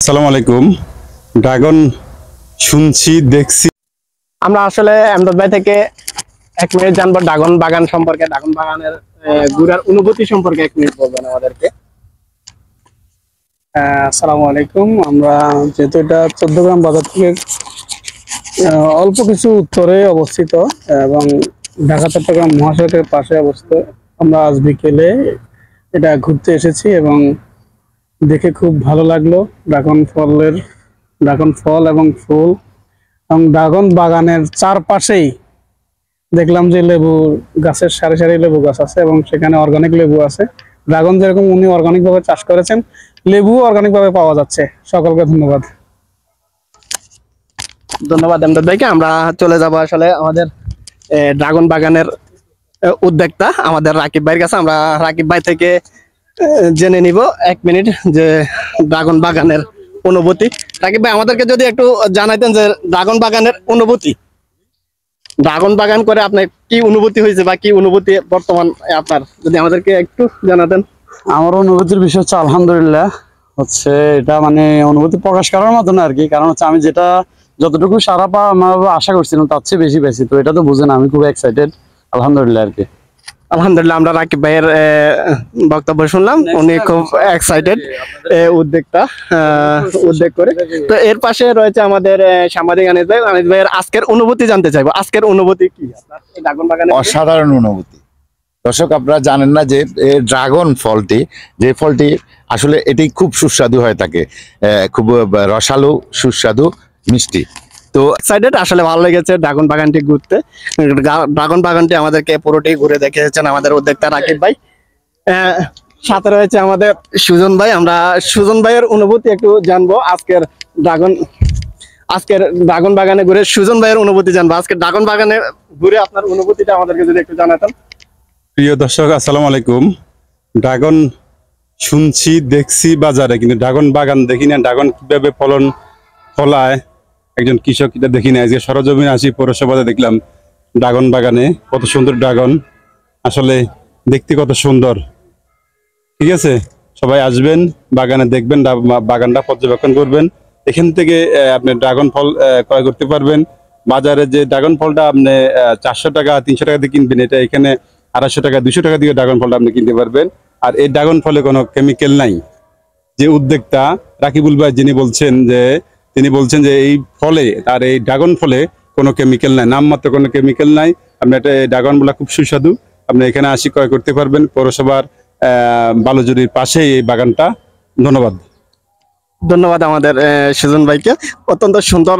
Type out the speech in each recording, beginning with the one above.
আসসালামু আলাইকুম। ড্রাগন শুনছি দেখছি। আমরা আসলে আমদাদ ভাই থেকে 1 মিনিট জানবো ড্রাগন বাগান সম্পর্কে, ড্রাগন বাগানের ঘুরার অনুভূতি সম্পর্কে 1 মিনিট বলবেন আমাদেরকে। আসসালামু আলাইকুম। আমরা যেহেতু এটা 14 গ্রাম বাজার থেকে অল্প কিছু উত্তরে অবস্থিত এবং ঢাকা চট্টগ্রাম মহাসড়কের পাশে অবস্থিত, আমরা আজ বিকেলে এটা ঘুরতে এসেছি এবং দেখে খুব ভালো লাগলো। ড্রাগন ফল এবং ফুল এবং ড্রাগন বাগানের চারপাশেই দেখলাম যে লেবু গাছের সারি সারি লেবু গাছ আছে এবং সেখানে অর্গানিক লেবু আছে। ড্রাগন যেরকম উনি অর্গানিক ভাবে চাষ করেছেন, লেবু অর্গানিক ভাবে পাওয়া যাচ্ছে। সকলকে ধন্যবাদ। ধন্যবাদ আমদাদ ভাইকে। আমরা চলে যাব আসলে আমাদের ড্রাগন বাগানের উদ্যোক্তা আমাদের রাকিব ভাইয়ের কাছে। আমরা রাকিব ভাই থেকে জেনে নিব 1 মিনিট যে ড্রাগন বাগানের অনুভূতি। রাকিব ভাই, আমাদেরকে যদি একটু জানাইতেন যে ড্রাগন বাগানের অনুভূতি, ড্রাগন বাগান করে আপনার কি অনুভূতি হয়েছে বা কি অনুভূতি বর্তমান আপনার, যদি আমাদেরকে একটু জানাতেন। আমার অনুভূতির বিষয় হচ্ছে আলহামদুলিল্লাহ, হচ্ছে এটা মানে অনুভূতি প্রকাশ করার মতো না আর কি। কারণ হচ্ছে আমি যেটা যতটুকু সারা পা আমার আশা করছিলাম তার চেয়ে বেশি পেয়েছি, তো এটা তো বুঝেন আমি খুব এক্সাইটেড। আলহামদুলিল্লাহ আর কি। আলহামদুলিল্লাহ, আমরা রাকিব ভাইয়ের বক্তব্য শুনলাম, উনি খুব এক্সাইটেড উদ্যোগ করে। তো এর পাশে রয়েছে আমাদের সাংবাদিক আনিস ভাই। আনিস ভাইয়ের আজকের অনুভূতি জানতে চাইবো, আজকের অনুভূতি কি আপনার এই ড্রাগন বাগানে? অসাধারণ অনুভূতি। দর্শক, আপনারা জানেন না যে ড্রাগন ফলটি, যে ফলটি আসলে এটি খুব সুস্বাদু হয়ে থাকে, খুব রসালো, সুস্বাদু, মিষ্টি। তো এক্সাইটেড, আসলে ভালো লেগেছে ড্রাগন বাগানটি ঘুরতে। ড্রাগন বাগানটি আমাদেরকে পুরোটাই ঘুরে দেখিয়েছেন আমাদের উদ্যোক্তা রাকিব ভাই। সাথে রয়েছে আমাদের সুজন ভাই। আমরা সুজন ভাইয়ের অনুভূতি একটু জানবো আজকের ড্রাগন বাগানে ঘুরে। সুজন ভাইয়ের অনুভূতি জানবো আজকের ড্রাগন বাগানে ঘুরে, আপনার অনুভূতিটা আমাদেরকে যদি একটু জানাতেন। প্রিয় দর্শক, আসসালামু আলাইকুম। ড্রাগন শুনছি দেখছি বাজারে, কিন্তু ড্রাগন বাগান দেখি না। ড্রাগন কিভাবে ফলায় একজন কৃষক, এটা দেখি না। আজকে সরজমিনে আসি, পৌরসভাতে দেখলাম ড্রাগন বাগানে কত সুন্দর ড্রাগন, আসলে দেখতে কত সুন্দর। ঠিক আছে, সবাই আসবেন, বাগানে দেখবেন, বাগানটা পর্যবেক্ষণ করবেন। এখান থেকে আপনি ড্রাগন ফল ক্রয় করতে পারবেন। বাজারে যে ড্রাগন ফলটা আপনি 400 টাকা 300 টাকা দিয়ে কিনবেন, এটা এখানে 250 টাকা 200 টাকা দিয়ে ড্রাগন ফলটা আপনি কিনতে পারবেন। আর এই ড্রাগন ফলে কোনো কেমিক্যাল নাই। যে উদ্যোক্তা রাকিবুল ভাই তিনি বলছেন যে এই ফলে, আর এই ড্রাগন ফলে কোনো কেমিক্যাল নাই, নামমাত্র কোনো কেমিক্যাল নাই। আপনি এটা ড্রাগন বলা খুব সুস্বাদু, আপনি এখানে আসি ক্রয় করতে পারবেন। পৌরসভার বালুজুরির পাশেই এই বাগানটা। ধন্যবাদ। ধন্যবাদ আমাদের সুজন ভাইকে অত্যন্ত সুন্দর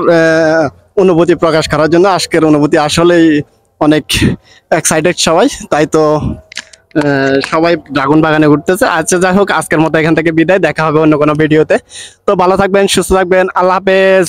অনুভূতি প্রকাশ করার জন্য। আজকের অনুভূতি আসলেই অনেক এক্সাইটেড সবাই, তাই তো সবাই ড্রাগন বাগানে ঘুরতেছে। আচ্ছা, যাই হোক, আজকের মতো এখান থেকে বিদায়। দেখা হবে অন্য কোনো ভিডিওতে। তো ভালো থাকবেন, সুস্থ থাকবেন, আল্লাহ হাফেজ।